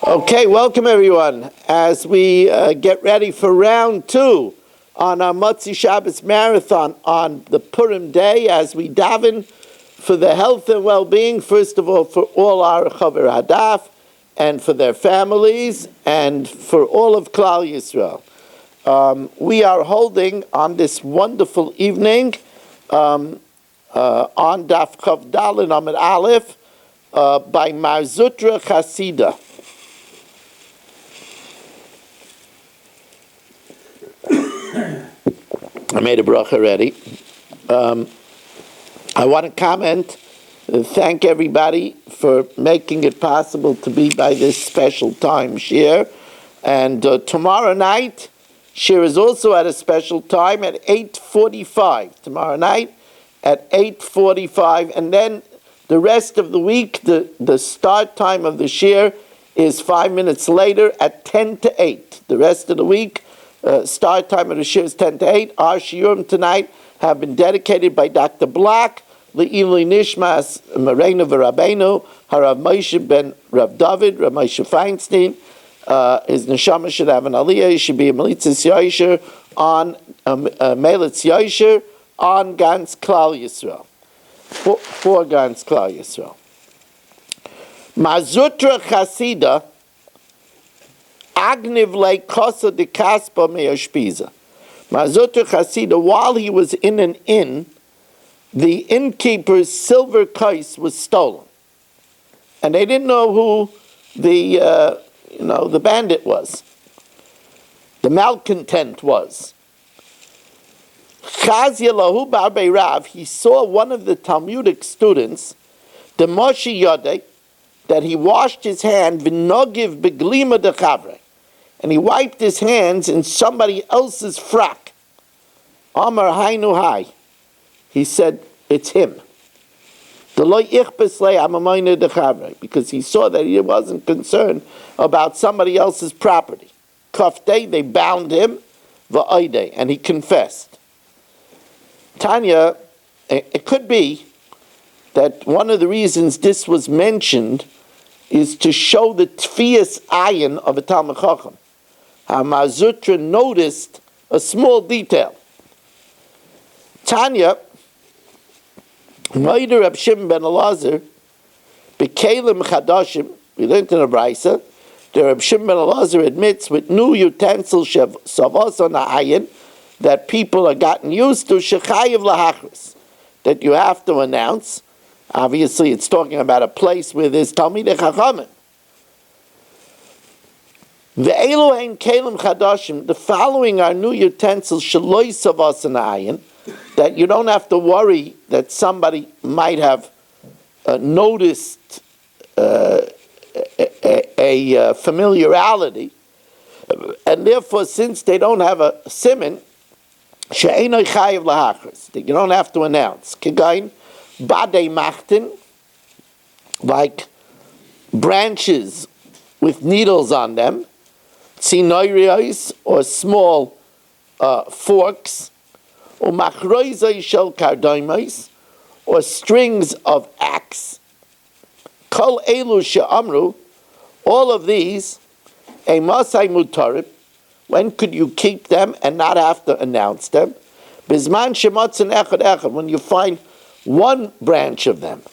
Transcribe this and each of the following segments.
Okay, welcome everyone. As we get ready for round two on our Motzi Shabbos marathon on the Purim day, as we daven for the health and well-being, first of all, for all our Chaver Hadaf, and for their families, and for all of Klal Yisrael. We are holding on this wonderful evening on Daf Chav Dalin Amid Aleph by Marzutra Chasida. I made a bracha already. I want to comment, thank everybody for making it possible to be by this special time, Shir. And tomorrow night, Shir is also at a special time at 8:45. Tomorrow night at 8:45. And then the rest of the week, the start time of the Shir is 5 minutes later at 10 to 8. The rest of the week, start time of the Shir is 10 to 8. Our Shiurim tonight have been dedicated by Dr. Black, Le'ilui Nishmas, Marena V'Rabbeinu, Harav Moshe ben Rav David, Rav Moshe Feinstein. His neshama should have an aliyah. He should be a Melitzis Yosher on Melitz Yosher on Gans Klal Yisrael. For Gans Klal Yisrael. Marzutra Chasida Agniv le kosa de kaspa me'oshpiza. Marzutra Chasida, while he was in an inn, the innkeeper's silver case was stolen, and they didn't know who the bandit was, the malcontent was. Chazia lahu bar beirav, he saw one of the Talmudic students, the Moshe Yodeh, that he washed his hand v'nogiv beglima de chavre, and he wiped his hands in somebody else's frock. Amar hainu hai. He said, it's him. Because he saw that he wasn't concerned about somebody else's property. Kaftei, they bound him, va'oidei, and he confessed. Tanya, it could be that one of the reasons this was mentioned is to show the tfiyas ayin of a Talmid Chacham. How Marzutra noticed a small detail. Tanya, Moeder Reb Shimon ben Elazar, B'kelim Chadashim, we learned in a Brisa, the Reb Shimon ben Elazar admits with new utensils savos on the ayin that people are gotten used to, shechayiv lahachris, that you have to announce. Obviously, it's talking about a place where there's Talmidei Chachamim. Ve'elu ein kelim chadashim, the following are new utensils, sheloi savos on the ayin, that you don't have to worry that somebody might have noticed a familiarity, and therefore, since they don't have a siman, she'enoi chayiv lahachris, that you don't have to announce. Kegain badei machtin, like branches with needles on them, tzinoirios, or small forks, or machroizai shel kardoimos, or strings of axe. Kol elu she'amru, all of these, a masai mutarib, when could you keep them and not have to announce them? Bizman shematzin echad echad, when you find one branch of them.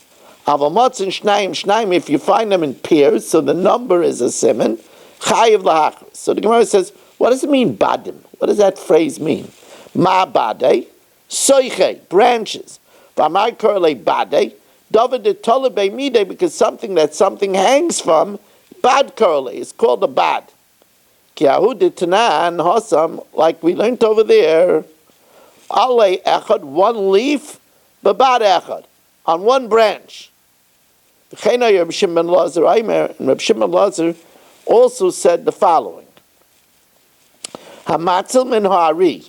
Avamatzin shnayim, if you find them in pairs, so the number is a siman, chayiv lahachris. So the Gemara says, what does it mean, badim? What does that phrase mean? Ma badei, soiche, branches. V'amar korle badei, david de tolebe midei, because something that something hangs from, bad korle, is called a bad. Ki ahu de tanan hosam, like we learned over there, ale echad, one leaf, babad echad, on one branch. V'chena Reb Shimon ben Elazar Aimer, and Reb Shimon ben Elazar also said the following: Hamatzil min ha'ari,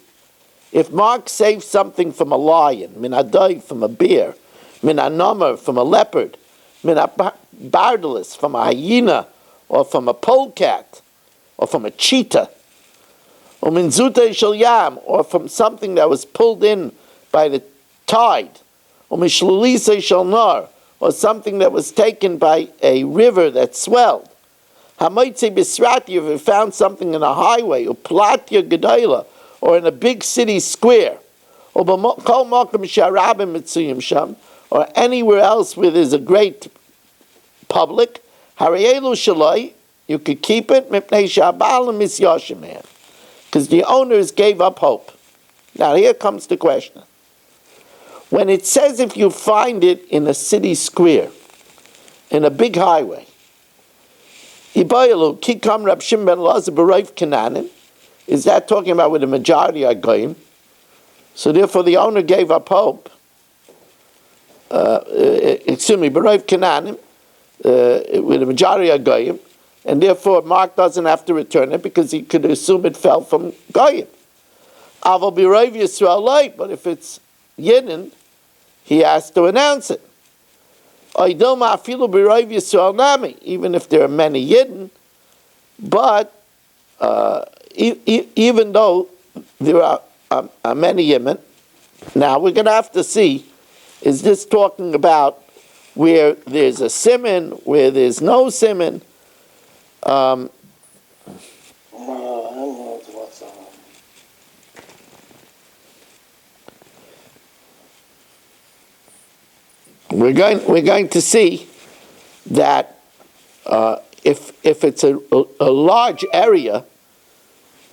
if Mark saves something from a lion, min adai, from a bear, min anomer, from a leopard, min bardalis, from a hyena, or from a polecat, or from a cheetah, or min zutei shel yam, or from something that was pulled in by the tide, or min shlulisei shel nar, or something that was taken by a river that swelled, Hamaitze Bisrati, if you found something in a highway, or Platya Gedayla, or in a big city square, or Kol Makom Sharabim Mitzuyim Sham, or anywhere else where there's a great public, Harayelu Shalai, you could keep it, Mipnei Shabal and Misyashim, because the owners gave up hope. Now here comes the question. When it says if you find it in a city square, in a big highway, is that talking about where the majority are going? So therefore the owner gave up hope. Excuse me, B'Rov Kananim, where the majority are going, and therefore Mark doesn't have to return it because he could assume it fell from Goyim. Aval B'Rov Yisrael, but if it's Yidden, he has to announce it. Even if there are many Yidden, but even though there are many Yidden, now we're going to have to see, is this talking about where there's a Siman, where there's no Siman? We're going to see that if it's a large area,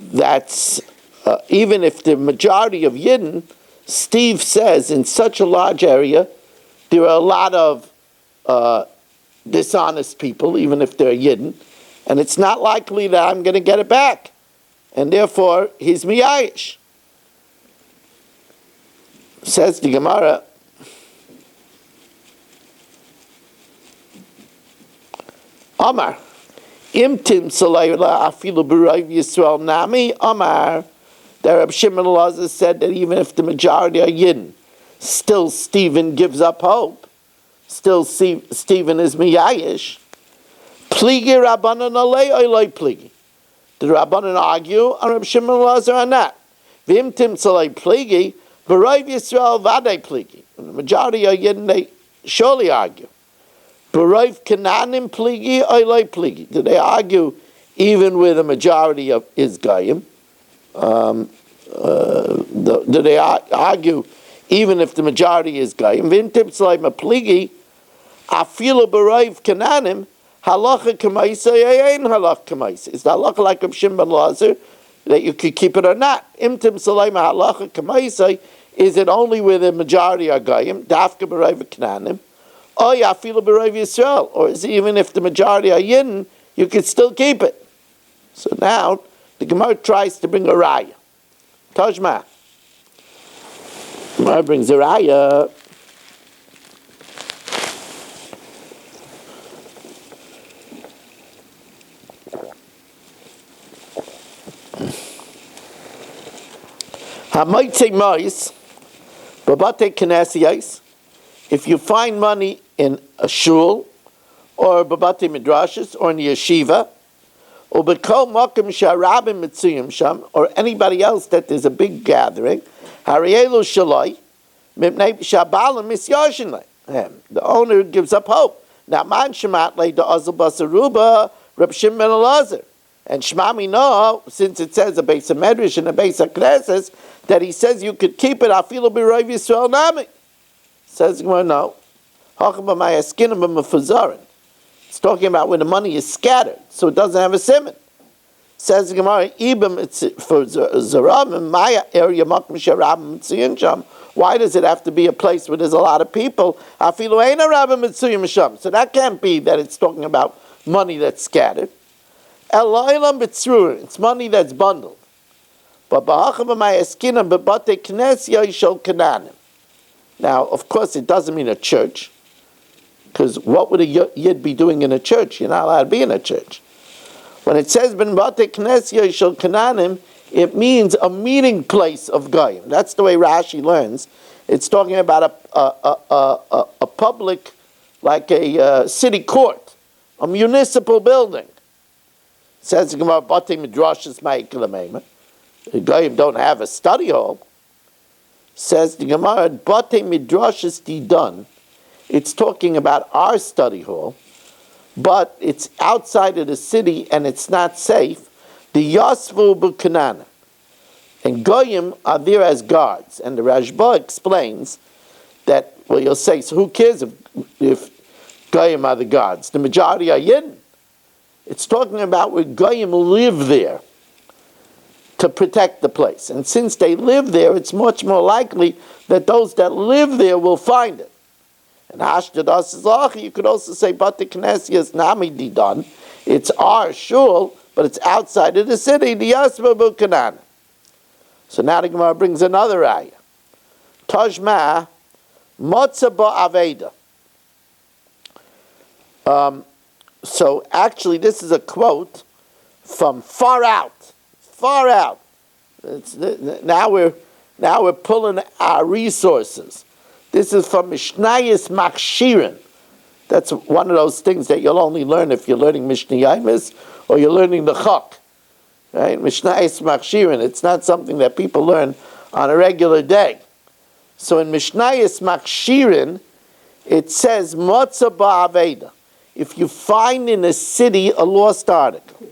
that's even if the majority of Yidden, Steve says in such a large area, there are a lot of dishonest people, even if they're Yidden, and it's not likely that I'm going to get it back, and therefore he's miyayish. Says the Gemara. Amar, imtim salayla afilu b'Rov Yisrael nami. Amar, that Reb Shimon Elazar said that even if the majority are Yidden, still Stephen gives up hope. Still Stephen is miyayish. Pligi Rabbanan alei oiloi pligi. Did Rabbanan argue on Reb Shimon Elazar or not? V'imtim salay pligi b'Rov Yisrael vadei pligi. When the majority are Yidden, they surely argue. B'Rov Kananim pligi oiloi pligi. Do they argue even with the majority of is Goyim? Do they argue even if the majority is Goyim? V'imtim salay pligi afilu b'Rov Kananim halacha k'maisa yayin halacha k'maisa. Is the halacha like Reb Shimon Elazar that you could keep it or not? Imtim salay halacha k'maisa. Is it only where the majority are Goyim? Dafka b'Rov Kananim. Oh, yeah, afilu b'Rov Yisrael, or is it even if the majority are Yidden, you could still keep it? So now the Gemara tries to bring a raya. Tajma. Gemara brings a raya. Hamaitze mois, babate knesiyos. If you find money in a shul, or babate midrashis, or in the yeshiva, or b'kol makom sharabim mitzuyim sham, or anybody else that there's a big gathering, harayelu shaloi, mipnei shabalim misyashin lei. The owner gives up hope. Now man shemat lei the azal basaruba Reb Shimon Elazar, and shmami no, since it says a beis medrash and a beis knesses, that he says you could keep it afilu b'Rov Yisrael nami. Says Gemara, no. It's talking about when the money is scattered, so it doesn't have a siman. Says Gemara, even for Zaram in my area, why does it have to be a place where there's a lot of people? So that can't be that it's talking about money that's scattered. It's money that's bundled. But now, of course, it doesn't mean a church, because what would a Yid be doing in a church? You're not allowed to be in a church. When it says Ben Bate Knesya Yishol Kananim, it means a meeting place of Goyim. That's the way Rashi learns. It's talking about a public, like a city court, a municipal building. It says Gemara Bate Midrashis Ma'ikalameima. The Goyim don't have a study hall. Says the Gemara, Bate Midrashis Didan. It's talking about our study hall. but it's outside of the city and it's not safe, the Yasvu B'Kanana. And Goyim are there as guards. And the Rashba explains that, well, you'll say, so who cares if Goyim are the guards? The majority are Yidden. It's talking about where Goyim live there to protect the place. And since they live there, it's much more likely that those that live there will find it. And you could also say, but the Knesset is Nami Didan. It's our shul, but it's outside of the city, the Yasba B'Kanana. So now the Gemara brings another ayah. Tajma Motza Ba'aveda. So actually this is a quote from far out. Far out. Now we're pulling our resources. This is from Mishnayis Machshirin. That's one of those things that you'll only learn if you're learning Mishnayis or you're learning the Chok. Right? Mishnayis Machshirin. It's not something that people learn on a regular day. So in Mishnayis Machshirin, it says, Motza Ba'aveda. If you find in a city a lost article,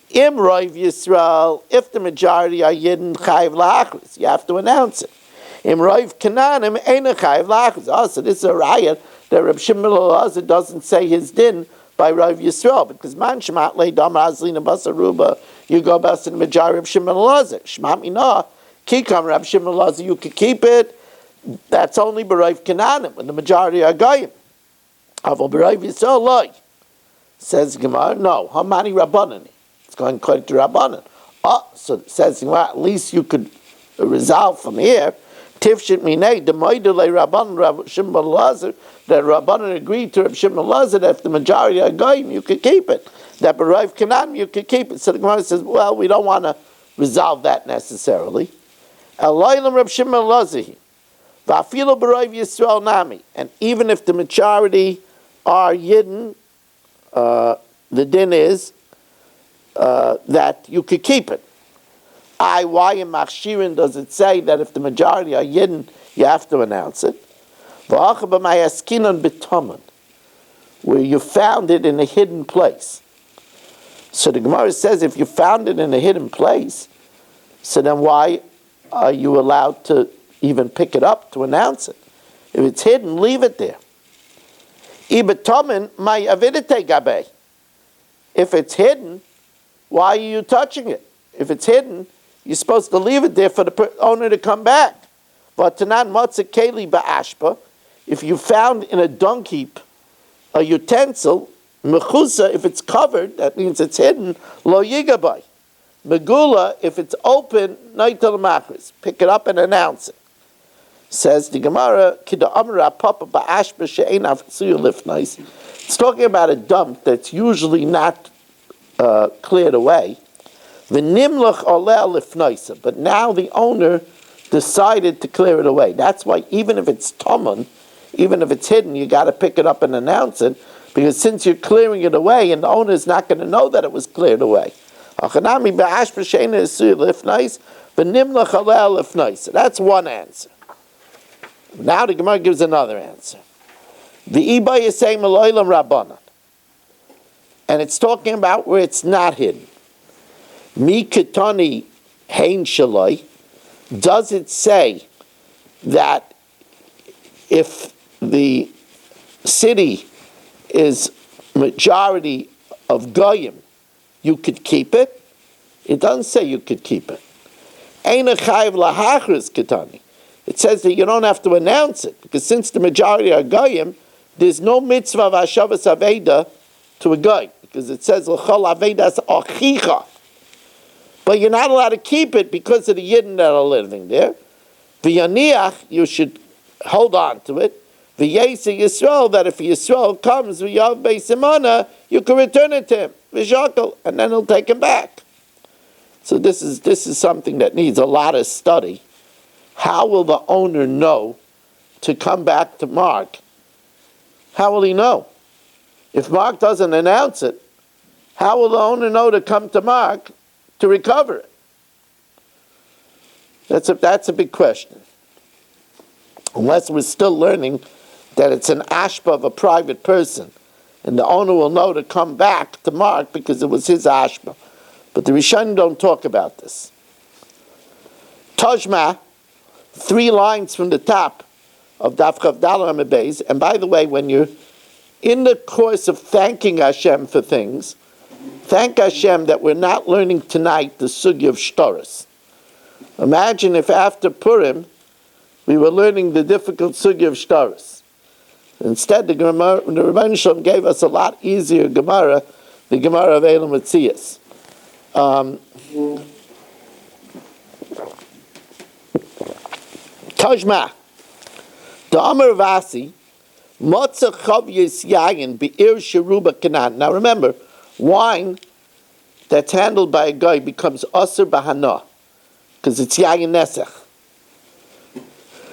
Im Roiv Yisrael, if the majority are Yidden Chayiv La'achris, you have to announce it. Im Roiv Kananim, Ein Chayiv La'achris. Oh, so this is a riot that Reb Shimon Elazar doesn't say his din by Roiv Yisrael, because Man Shemat Le Dam Azlina Basaruba, you go best in the majority of Shimon Elazar. Shema Minah, Kikam Reb Shimon Elazar, you could keep it. That's only B'Roiv Kananim, when the majority are Goyim. Aval B'Roiv Yisrael Loi. Says Gemara, no. Hamani Rabbanan. It's going according to Rabbanan. Oh, so it says Gemara, at least you could resolve from here. Tifshit Minei, Demoidele Rabbanan, Reb Shimon Elazar, that Rabbanan agreed to Reb Shimon Elazar that if the majority are Goyim, you could keep it. That B'Roiv Kananim, you could keep it. So the Gemara says, well, we don't want to resolve that necessarily. Eloilam Reb Shimon Elazar. Va'afilo B'Roiv Yisrael Nami. And even if the majority are Yidden, the din is that you could keep it. Why in Machshirin does it say that if the majority are Yidden, you have to announce it? Where you found it in a hidden place. So the Gemara says if you found it in a hidden place, so then why are you allowed to even pick it up to announce it? If it's hidden, leave it there. If it's hidden, why are you touching it? If it's hidden, you're supposed to leave it there for the owner to come back. If you found in a dung heap a utensil, mechusa, if it's covered, that means it's hidden, lo yigabai. Megula, if it's open, naital machris, pick it up and announce it. Says the Gemara, it's talking about a dump that's usually not cleared away. But now the owner decided to clear it away. That's why even if it's tamun, even if it's hidden, you got to pick it up and announce it, because since you're clearing it away and the owner is not going to know that it was cleared away. So that's one answer. Now the Gemara gives another answer. The Iba is saying Eloilam Rabbanan. And it's talking about where it's not hidden. Mi Ketani Hein Shaloi. Does it say that if the city is majority of Goyim, you could keep it? It doesn't say you could keep it. Ein Chayiv Lahachris Ketani. It says that you don't have to announce it, because since the majority are Goyim, there's no mitzvah of Hashavas Aveda to a Goy, because it says L'chol Avedas Achicha. But you're not allowed to keep it because of the Yidden that are living there. V'yaniach, you should hold on to it. V'yesi Yisrael, that if Yisrael comes, v'yav beisimana, you can return it to him. V'shakal, and then he'll take him back. So this is something that needs a lot of study. How will the owner know to come back to Mark? How will he know? If Mark doesn't announce it, how will the owner know to come to Mark to recover it? That's a big question. Unless we're still learning that it's an ashpa of a private person, and the owner will know to come back to mark because it was his ashma. But the Rishonim don't talk about this. Tajma, 3 lines from the top of Daf Chav Daled Amud Beis. And by the way, when you're in the course of thanking Hashem for things, thank Hashem that we're not learning tonight the sugya of shtoros. Imagine if after Purim we were learning the difficult sugya of shtoros. Instead, the Rebbeinu Shalom gave us a lot easier Gemara, the Gemara of Bava Metzia. Tajma, the Amar Vasi, Motza Chavyis Yayin Be'ir Sheruba Kanan. Now remember, wine that's handled by a guy becomes Asr Bahana, because it's Yayin Nesach.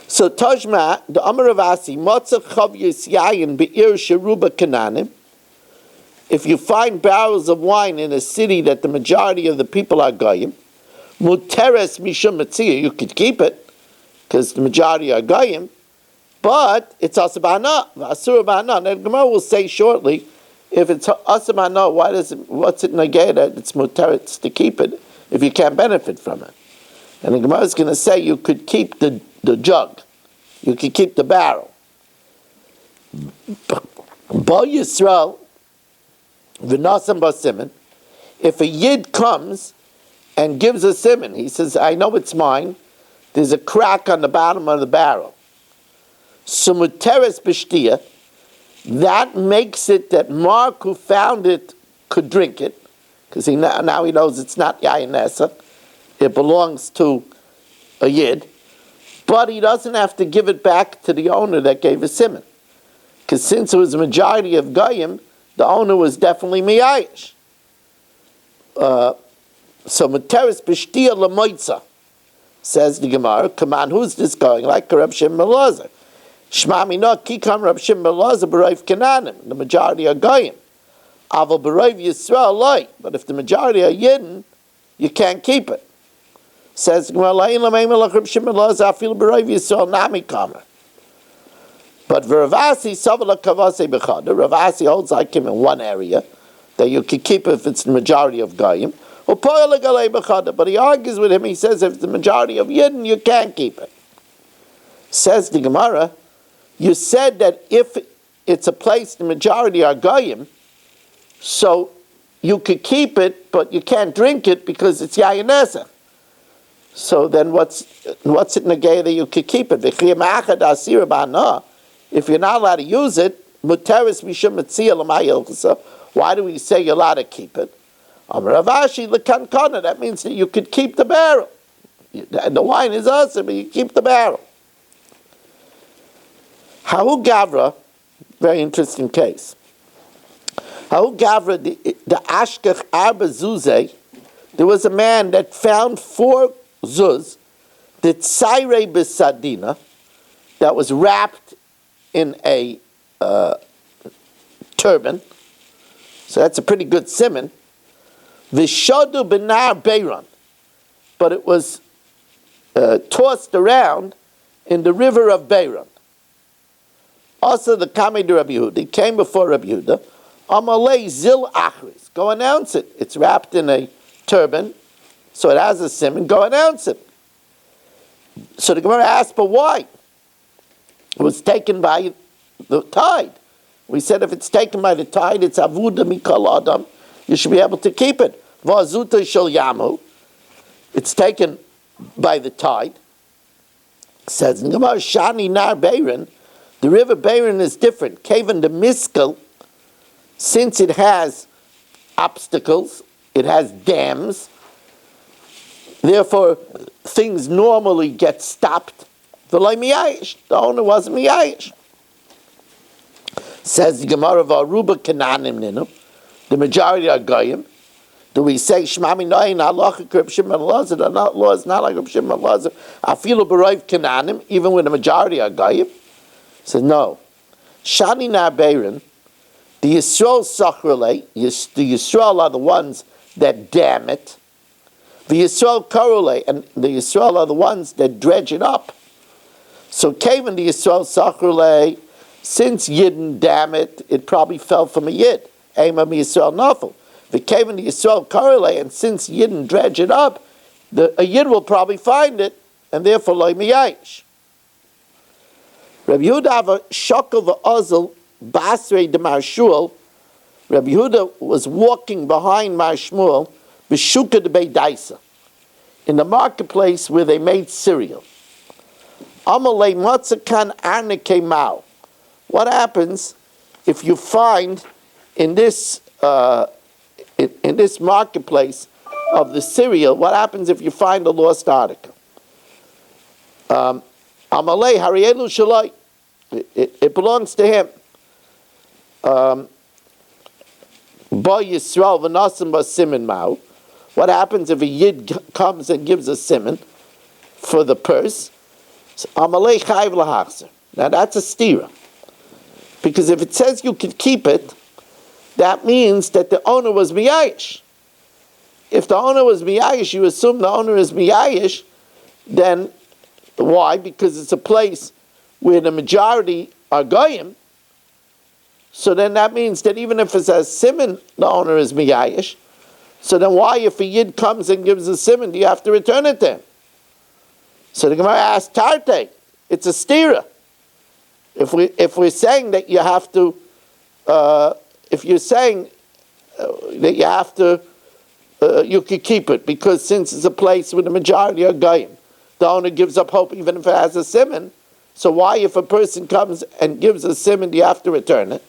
So Tajma, the Amar Vasi, Motza Chavyis Yayin Be'ir Sheruba Kananim. If you find barrels of wine in a city that the majority of the people are Goyim, Muteres Mishum Metzia, you could keep it, because the majority are Goyim, but it's Asur B'Hana. And the Gemara will say shortly, if it's Asur B'Hana, what's it negate that it's Muteres to keep it if you can't benefit from it? And the Gemara is going to say you could keep the jug, you could keep the barrel. Bo Yisrael, V'nasam b'simin. If a Yid comes and gives a simin, he says, I know it's mine, there's a crack on the bottom of the barrel. Sumuteres b'shtia, that makes it that Mark, who found it, could drink it, because now he knows it's not Yayin Nesach, it belongs to a Yid, but he doesn't have to give it back to the owner that gave a simin. Because since it was a majority of Goyim, the owner was definitely miyayish. So Muteres b'shtia l'moitza, says the Gemara. Come on, who's this going? Like Reb Shimon ben Elazar. Shma mina kikam Reb Shimon ben Elazar b'roiv Kananim. The majority are Goyim. Aval b'roiv Yisrael loy. But if the majority are Yidden, you can't keep it. Says the Gemara, La'in l'meimel like Reb Shimon ben Elazar afil b'roiv Yisrael nami kamer. But Ravasi Savala Kavase Bechada, Ravasi holds like him in one area that you can keep if it's the majority of Goyim. But he argues with him, he says if it's the majority of Yidden, you can't keep it. Says the Gemara, you said that if it's a place the majority are Goyim, so you could keep it, but you can't drink it because it's Yayin Nesach. So then what's it negay that you could keep it? If you're not allowed to use it, Muteres Mishum Metzia l'mayil. Why do we say you're allowed to keep it? Ravashi l'kankana. That means that you could keep the barrel. The wine is awesome, but you keep the barrel. Hahu Gavra, very interesting case. Hahu Gavra, the Ashkech Arba Zuzeh, there was a man that found 4 zuz, the Tsaire Besadina, that was wrapped in a turban. So that's a pretty good siman. V'shodu b'nar beiron, but it was tossed around in the river of Beiron. Also the Kamei de Rabbi Yehuda, he came before Rabbi Yehuda, Amalei zil achris, go announce it. It's wrapped in a turban, so it has a siman, go announce it. So the Gemara asked, but why? It was taken by the tide. We said if it's taken by the tide, it's avuda mikol adam. You should be able to keep it. Vazuta shel yamu. It's taken by the tide. Says in Gemara, Shani nar Beiron. The river Beiron is different. Kavan the Miskel, since it has obstacles, it has dams. Therefore, things normally get stopped. The owner wasn't miyayish. Says the Gemara of Aruba Kananim Ninu, the majority are Goyim. Do we say Shmami Noyin Halacha Reb Shimon ben Elazar? The law is not like Reb Shimon ben Elazar. Afilu b'roiv Kananim, even when the majority are Goyim. Says no. Shani nar Beiron, the Yisrael Sachrele, the Yisrael are the ones that dam it. The Yisrael Karule, and the Yisrael are the ones that dredge it up. So Kavan the Yisrael Sachrele, since Yidden, damn it, it probably fell from a Yid. Ema mi Yisrael nafel. If it came into Yisrael korele, and since Yidden dredge it up, a Yid will probably find it, and therefore loy miyayish. Rabbi Yehuda have a shokel v'ozel basrei de Marshul. Rabbi Yehuda was walking behind Mar Shmuel, b'shuka de Beidaisa, in the marketplace where they made cereal. Amalei matzakan arneke mao. What happens if you find in this marketplace of the cereal? What happens if you find a lost article? Amalei harielu shaloi. It belongs to him. Ba Yisrael v'nasim ba simin mao. What happens if a Yid comes and gives a simin for the purse? Amalei chayiv lahachzer. Now that's a stira. Because if it says you can keep it, that means that the owner was miyayish. If the owner was miyayish, you assume the owner is miyayish, then why? Because it's a place where the majority are goyim. So then that means that even if it says siman, the owner is miyayish. So then why, if a Yid comes and gives a siman, do you have to return it to him? So the Gemara asks, Tarte, it's a stira. If we're saying that you have to, if you're saying that you have to, you could keep it, because since it's a place where the majority are goyim, the owner gives up hope even if it has a siman. So why, if a person comes and gives a siman, do you have to return it?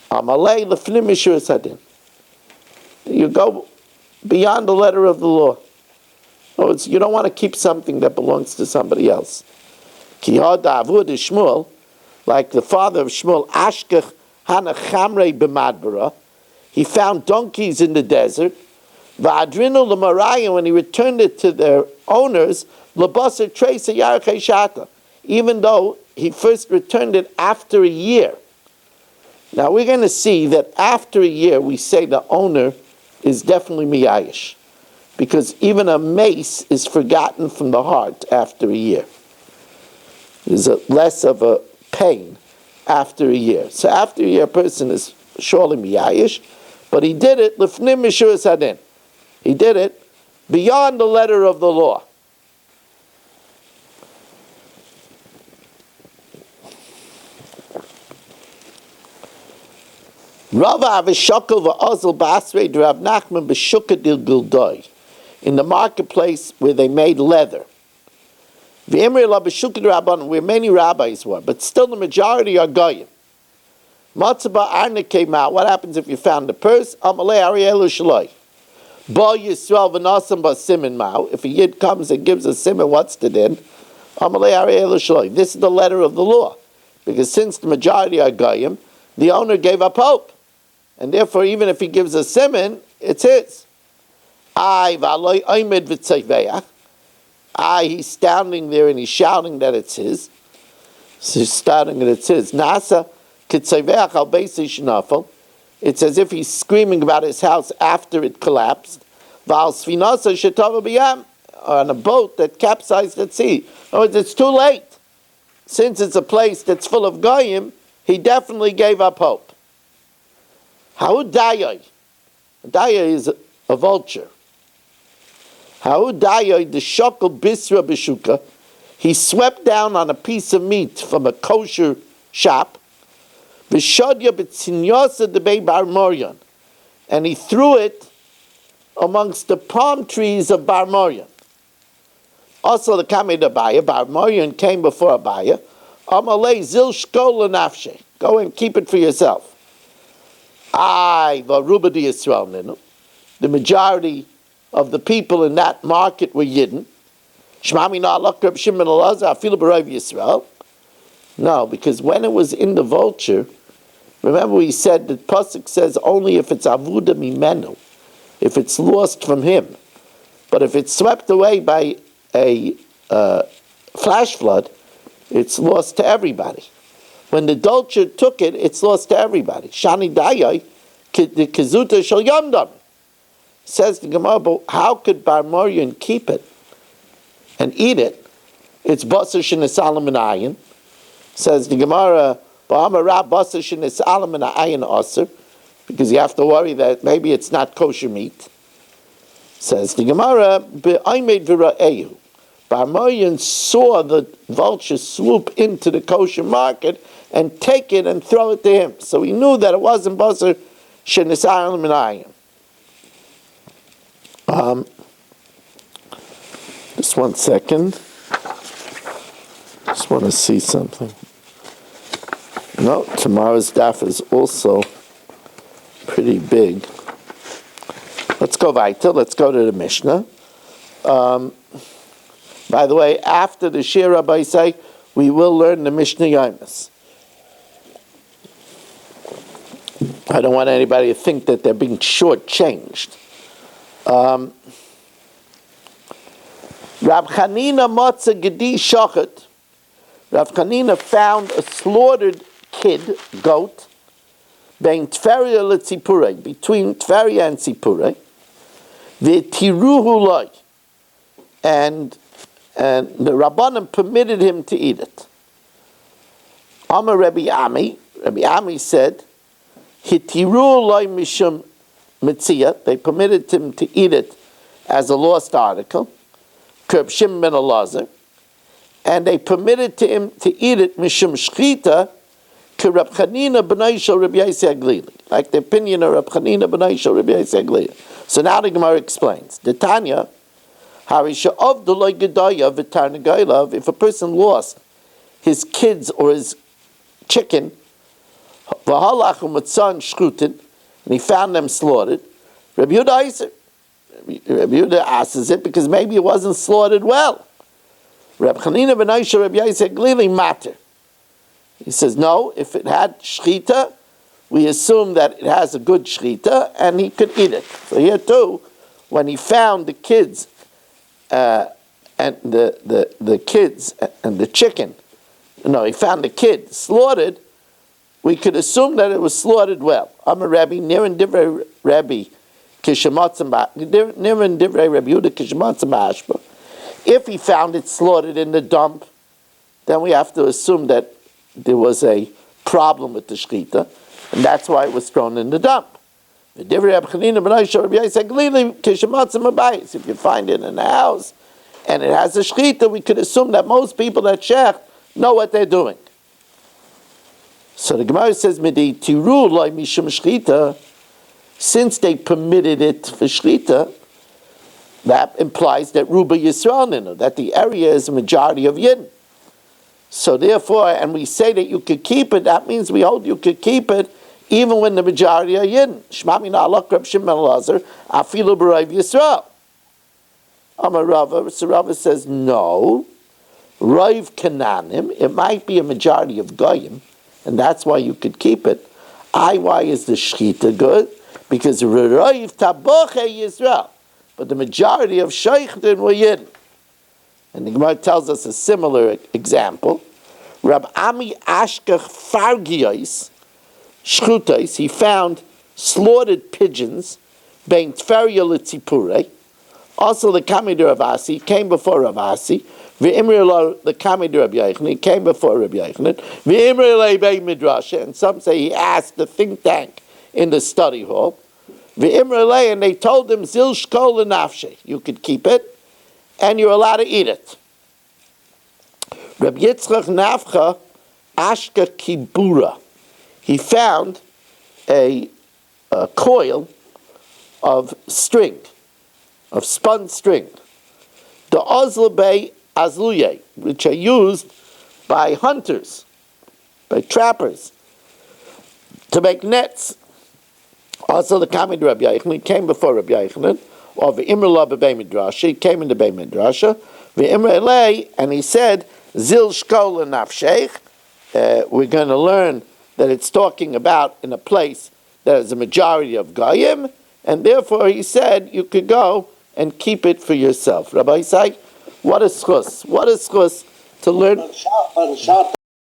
Amalei lefnim mishur sadin. You go beyond the letter of the law. Oh, you don't want to keep something that belongs to somebody else. Ki hada avud Shmuel, like the father of Shmuel, Ashkech hana chamrei b'madbara, he found donkeys in the desert. Va'adrinu l'maraya, when he returned it to their owners, l'basar treisa yarchei shata, even though he first returned it after a year. Now we're going to see that after a year, we say the owner is definitely miyayish, because even a mace is forgotten from the heart after a year. There's less of a pain after a year. So after a year, a person is surely miyayish, but he did it lifnim mishur sadin. He did it beyond the letter of the law. Rava avishokol va'ozel basrei d'Rav Nachman b'shuka dil gildoi, in the marketplace where they made leather. V'emri la b'shuka d'Rabbanan, where many rabbis were, but still the majority are goyim. Matzaba arne came out. What happens if you found the purse? Amalei arielu shaloi. Ba Yisrael v'nasam ba simin mao. If a Yid comes and gives a simin, what's the din? Amalei arielu shaloi. This is the letter of the law, because since the majority are goyim, the owner gave up hope. And therefore, even if he gives a siman, it's his. He's standing there and he's shouting that it's his. So he's shouting that it's his. Nasa kitzayveach al beisi shnafel. It's as if he's screaming about his house after it collapsed. Val sfinasa shetava b'yam, on a boat that capsized at sea. In other words, it's too late. Since it's a place that's full of goyim, he definitely gave up hope. How dayai? Dayai is a vulture. How dayai the shokel bisra b'shuka? He swept down on a piece of meat from a kosher shop. V'shodya b'tzinyosa debei bar Morion, and he threw it amongst the palm trees of Bar Morion. Also, the Kamei Abaya, Bar Morion came before Abaya. Amalei zil shkol nafshe. Go and keep it for yourself. Varubadi Yisrael ninu. The majority of the people in that market were Yidden. Shmami na'alak Reb Shimon Elazar afilu b'rov Yisrael. No, because when it was in the vulture, remember we said that Pasuk says only if it's avuda mimenu, if it's lost from him. But if it's swept away by a flash flood, it's lost to everybody. When the vulture took it, it's lost to everybody. Shani dayai, the kazuta shel yamdam. Says the Gemara, but how could Bar Morion keep it and eat it? It's basar shenesalam and ayin. Says the Gemara, because you have to worry that maybe it's not kosher meat. Says the Gemara, Barmoyan saw the vulture swoop into the kosher market and take it and throw it to him. So he knew that it wasn't basar shenisar l'minayim. Just 1 second. Just want to see something. No, tomorrow's daf is also pretty big. Let's go weiter. Let's go to the Mishnah. By the way, after the Shir Rabbi say, we will learn the Mishnah Yomis. I don't want anybody to think that they're being shortchanged. Rab Chanina Motza Gedi Shochet. Rav Chanina found a slaughtered goat, between Tveria and Tzipurei, v'tiruhu loy, and the Rabbanim permitted him to eat it. Amar Rabbi Ami said, hitiruhu loy mishum metzia, they permitted him to eat it as a lost article, Reb Shimon ben Elazar, and they permitted him to eat it mishum shchita, Reb Chanina b'nai shel Reb Yossi Aglili, like the opinion of Reb Chanina b'nai shel Reb Yossi Aglili. So now the Gemara explains. The Tanya, harisha of the loy gedaya v'tarnagaylav, if a person lost his kids or his chicken, v'halach u'matzan shchutin, and he found them slaughtered, Reb Yehuda asks it because maybe it wasn't slaughtered well. Reb Chanina b'nai shel Reb Yossi Aglili matter. He says, no, if it had shchita, we assume that it has a good shchita, and he could eat it. So here too, when he found the kids, and the kids and the chicken, he found the kid slaughtered, we could assume that it was slaughtered well. I'm a Rabbi, Nirin Divrei Rabbi, Nirin Divrei Rabbi Yehuda Kishamatzim Ashba. If he found it slaughtered in the dump, then we have to assume that there was a problem with the shechita, and that's why it was thrown in the dump. If you find it in the house and it has a shechita, we could assume that most people that shech know what they're doing. So the Gemara says, since they permitted it for shechita, that implies that Ruba Yisrael, that the area is a majority of Yidden. So therefore, and we say that you could keep it, that means we hold you could keep it even when the majority are Yidden. Shema min alak Reb Shimon ben Elazar, afilu b'rayv Yisrael. Amar Rava, so Rava says, no, Rayv Kananim, it might be a majority of Goyim, and that's why you could keep it. Why is the Shechita good? Because Rayv Taboche Yisrael, but the majority of Sheikhtin were Yidden. And the Gemara tells us a similar example. Rab Ami Ashkach Fargiyos Shchutais, he found slaughtered pigeons, bein Tveria l'Tzipurei. Also the Kamei Rav Asi came before Rav Asi. V'imri the Kamei Rav Yochanan, he came before Rav Yochanan. V'imri bei Midrasha, and some say he asked the think tank in the study hall. V'imri, and they told him Zil Shkol l'Nafshe, you could keep it, and you're allowed to eat it. Reb Yitzchak Nafcha Ashka Kibura. He found a coil of string, of spun string. The Ozlebei Azluye, which are used by hunters, by trappers, to make nets. Also the Kamei Rabbi Yochanan came before Rabbi Yochanan, or v'imrela b'bei midrasha, he came in the bei midrasha, v'imrelei, and he said, zil shkol nafsheich, we're going to learn that it's talking about in a place that is a majority of Goyim, and therefore he said you could go and keep it for yourself. Rabbi Isai, what is schus? What is schus to learn?